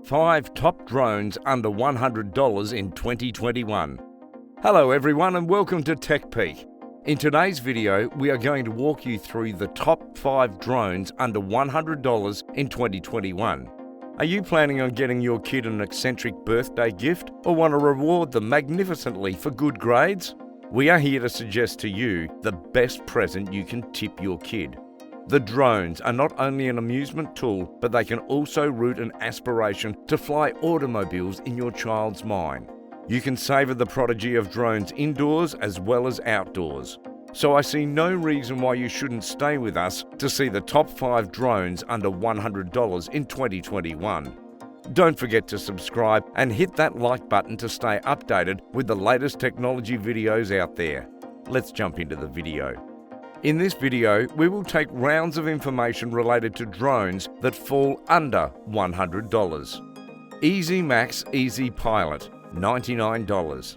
5 top drones under $100 in 2021. Hello everyone and welcome to Tech Peek. In today's video, we are going to walk you through the top 5 drones under $100 in 2021. Are you planning on getting your kid an eccentric birthday gift or want to reward them magnificently for good grades? We are here to suggest to you the best present you can tip your kid. The drones are not only an amusement tool, but they can also root an aspiration to fly automobiles in your child's mind. You can savor the prodigy of drones indoors as well as outdoors. So I see no reason why you shouldn't stay with us to see the top 5 drones under $100 in 2021. Don't forget to subscribe and hit that like button to stay updated with the latest technology videos out there. Let's jump into the video. In this video, we will take rounds of information related to drones that fall under $100. EasyMax EZ Pilot, $99.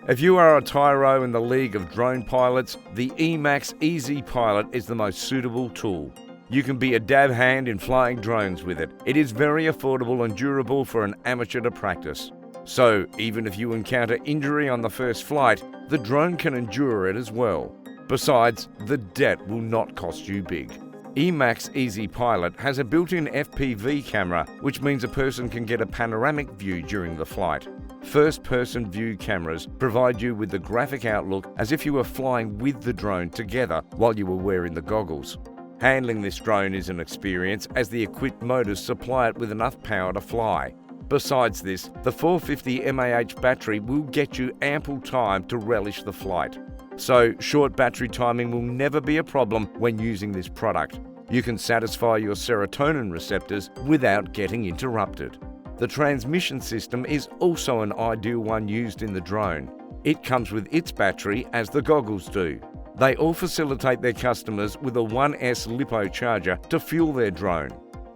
If you are a tyro in the league of drone pilots, the EasyMax EZ Pilot is the most suitable tool. You can be a dab hand in flying drones with it. It is very affordable and durable for an amateur to practice. So, even if you encounter injury on the first flight, the drone can endure it as well. Besides, the debt will not cost you big. EasyMax EZ Pilot has a built-in FPV camera, which means a person can get a panoramic view during the flight. First-person view cameras provide you with the graphic outlook as if you were flying with the drone together while you were wearing the goggles. Handling this drone is an experience as the equipped motors supply it with enough power to fly. Besides this, the 450 mAh battery will get you ample time to relish the flight. So, short battery timing will never be a problem when using this product. You can satisfy your serotonin receptors without getting interrupted. The transmission system is also an ideal one used in the drone. It comes with its battery as the goggles do. They all facilitate their customers with a 1S LiPo charger to fuel their drone.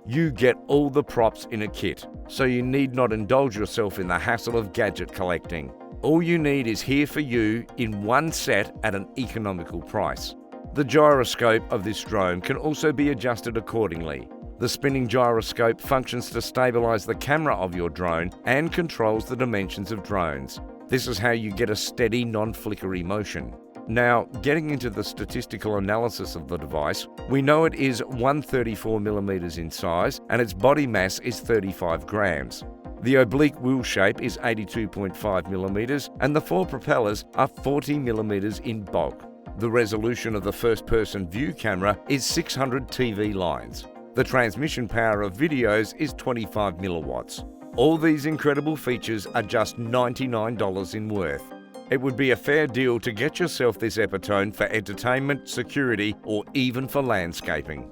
You get all the props in a kit, so you need not indulge yourself in the hassle of gadget collecting. All you need is here for you in one set at an economical price. The gyroscope of this drone can also be adjusted accordingly. The spinning gyroscope functions to stabilize the camera of your drone and controls the dimensions of drones. This is how you get a steady, non-flickery motion. Now, getting into the statistical analysis of the device, we know it is 134mm in size and its body mass is 35 grams. The oblique wheel shape is 82.5mm and the 4 propellers are 40mm in bulk. The resolution of the first-person view camera is 600 TV lines. The transmission power of videos is 25 milliwatts. All these incredible features are just $99 in worth. It would be a fair deal to get yourself this epitome for entertainment, security, or even for landscaping.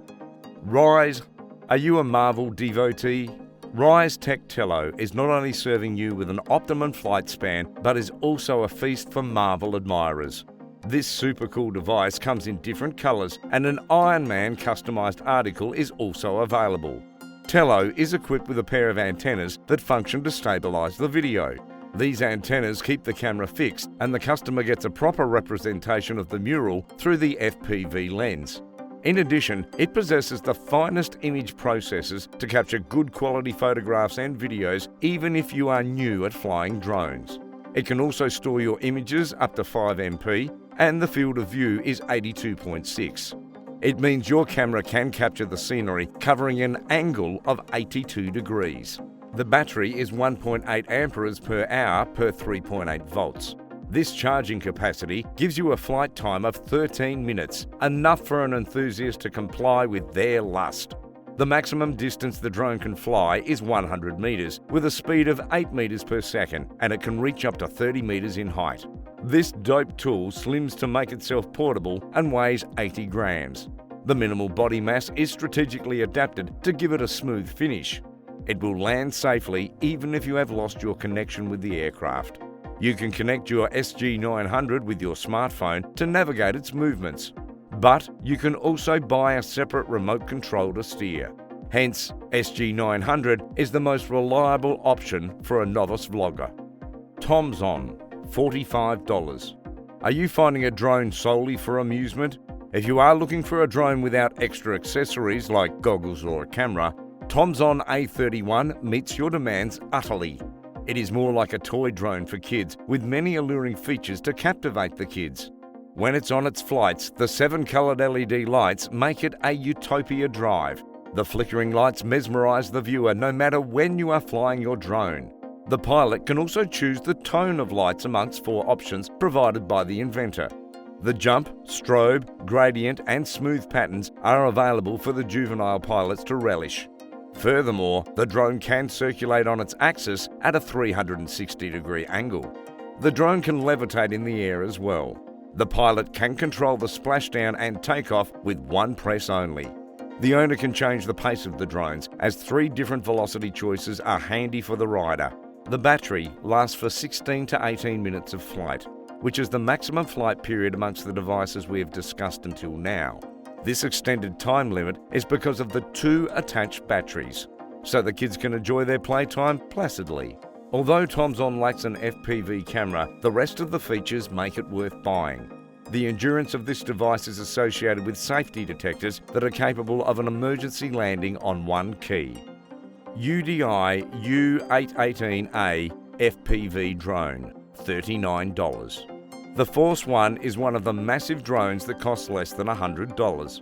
Rise. Are you a Marvel devotee? Rise Tech Tello is not only serving you with an optimum flight span, but is also a feast for Marvel admirers. This super cool device comes in different colors and an Iron Man customized article is also available. Tello is equipped with a pair of antennas that function to stabilize the video. These antennas keep the camera fixed and the customer gets a proper representation of the mural through the FPV lens. In addition, it possesses the finest image processors to capture good quality photographs and videos even if you are new at flying drones. It can also store your images up to 5 MP and the field of view is 82.6. It means your camera can capture the scenery covering an angle of 82 degrees. The battery is 1.8 amperes per hour per 3.8 volts. This charging capacity gives you a flight time of 13 minutes, enough for an enthusiast to comply with their lust. The maximum distance the drone can fly is 100 meters, with a speed of 8 meters per second, and it can reach up to 30 meters in height. This dope tool slims to make itself portable and weighs 80 grams. The minimal body mass is strategically adapted to give it a smooth finish. It will land safely even if you have lost your connection with the aircraft. You can connect your SG900 with your smartphone to navigate its movements. But you can also buy a separate remote control to steer. Hence, SG900 is the most reliable option for a novice vlogger. Tom's On, $45. Are you finding a drone solely for amusement? If you are looking for a drone without extra accessories like goggles or a camera, Tomzon A31 meets your demands utterly. It is more like a toy drone for kids, with many alluring features to captivate the kids. When it's on its flights, the 7-coloured LED lights make it a utopia drive. The flickering lights mesmerise the viewer no matter when you are flying your drone. The pilot can also choose the tone of lights amongst 4 options provided by the inventor. The jump, strobe, gradient and smooth patterns are available for the juvenile pilots to relish. Furthermore, the drone can circulate on its axis at a 360-degree angle. The drone can levitate in the air as well. The pilot can control the splashdown and takeoff with one press only. The owner can change the pace of the drones, as 3 different velocity choices are handy for the rider. The battery lasts for 16 to 18 minutes of flight, which is the maximum flight period amongst the devices we have discussed until now. This extended time limit is because of the 2 attached batteries, so the kids can enjoy their playtime placidly. Although Tomzon lacks an FPV camera, the rest of the features make it worth buying. The endurance of this device is associated with safety detectors that are capable of an emergency landing on one key. Uudi U818A FPV drone, $39. The Force One is one of the massive drones that costs less than $100.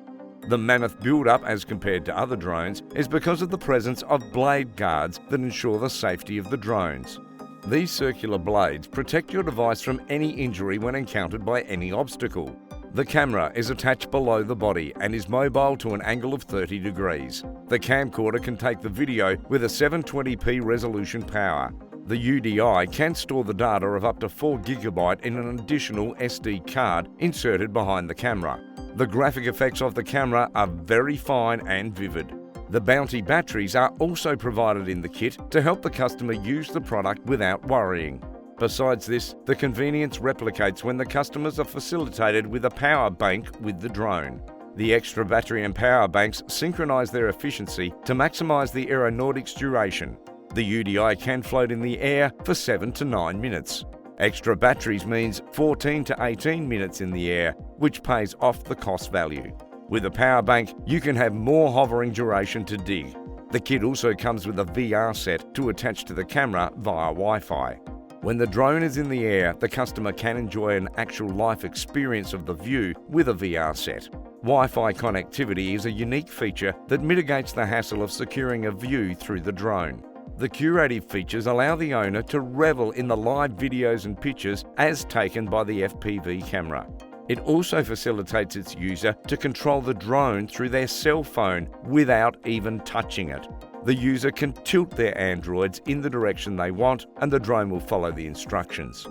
The mammoth build-up as compared to other drones is because of the presence of blade guards that ensure the safety of the drones. These circular blades protect your device from any injury when encountered by any obstacle. The camera is attached below the body and is mobile to an angle of 30 degrees. The camcorder can take the video with a 720p resolution power. The UDI can store the data of up to 4 GB in an additional SD card inserted behind the camera. The graphic effects of the camera are very fine and vivid. The Bounty batteries are also provided in the kit to help the customer use the product without worrying. Besides this, the convenience replicates when the customers are facilitated with a power bank with the drone. The extra battery and power banks synchronise their efficiency to maximise the aeronautics duration. The UDI can float in the air for 7 to 9 minutes. Extra batteries means 14 to 18 minutes in the air, which pays off the cost value. With a power bank, you can have more hovering duration to dig. The kit also comes with a VR set to attach to the camera via Wi-Fi. When the drone is in the air, the customer can enjoy an actual life experience of the view with a VR set. Wi-Fi connectivity is a unique feature that mitigates the hassle of securing a view through the drone. The curative features allow the owner to revel in the live videos and pictures as taken by the FPV camera. It also facilitates its user to control the drone through their cell phone without even touching it. The user can tilt their androids in the direction they want and the drone will follow the instructions.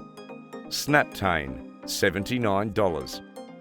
Snaptane, $79.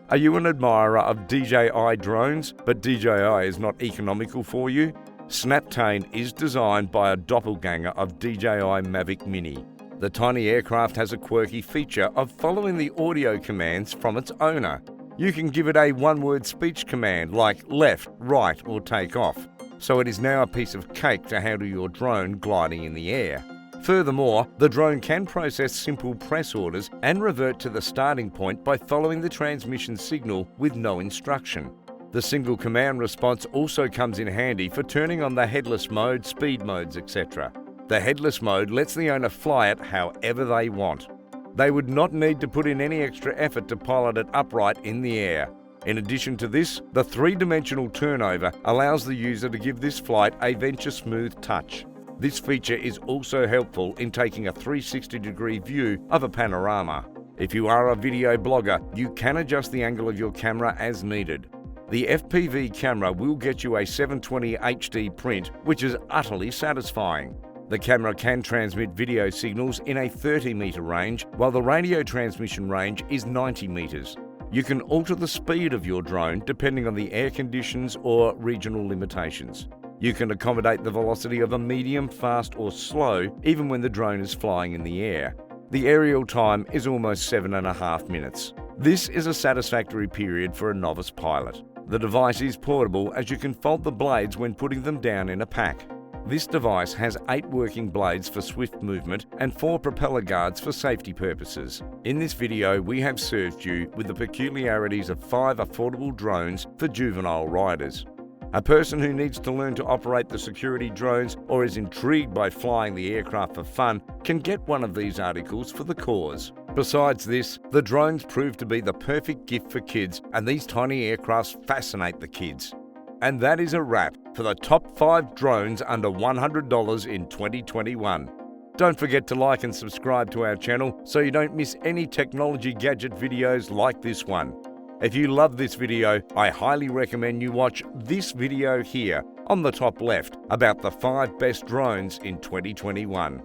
Are you an admirer of DJI drones, but DJI is not economical for you? Snaptane is designed by a doppelganger of DJI Mavic Mini. The tiny aircraft has a quirky feature of following the audio commands from its owner. You can give it a one-word speech command like left, right or take off. So it is now a piece of cake to handle your drone gliding in the air. Furthermore, the drone can process simple press orders and revert to the starting point by following the transmission signal with no instruction. The single command response also comes in handy for turning on the headless mode, speed modes, etc. The headless mode lets the owner fly it however they want. They would not need to put in any extra effort to pilot it upright in the air. In addition to this, the 3-dimensional turnover allows the user to give this flight a venture smooth touch. This feature is also helpful in taking a 360-degree view of a panorama. If you are a video blogger, you can adjust the angle of your camera as needed. The FPV camera will get you a 720 HD print, which is utterly satisfying. The camera can transmit video signals in a 30-metre range, while the radio transmission range is 90 metres. You can alter the speed of your drone depending on the air conditions or regional limitations. You can accommodate the velocity of a medium, fast or slow, even when the drone is flying in the air. The aerial time is almost 7.5 minutes. This is a satisfactory period for a novice pilot. The device is portable as you can fold the blades when putting them down in a pack. This device has 8 working blades for swift movement and 4 propeller guards for safety purposes. In this video, we have served you with the peculiarities of 5 affordable drones for juvenile riders. A person who needs to learn to operate the security drones or is intrigued by flying the aircraft for fun can get one of these articles for the cause. Besides this, the drones prove to be the perfect gift for kids, and these tiny aircrafts fascinate the kids. And that is a wrap for the top 5 drones under $100 in 2021. Don't forget to like and subscribe to our channel so you don't miss any technology gadget videos like this one. If you love this video, I highly recommend you watch this video here on the top left about the 5 best drones in 2021.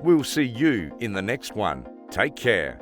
We'll see you in the next one. Take care.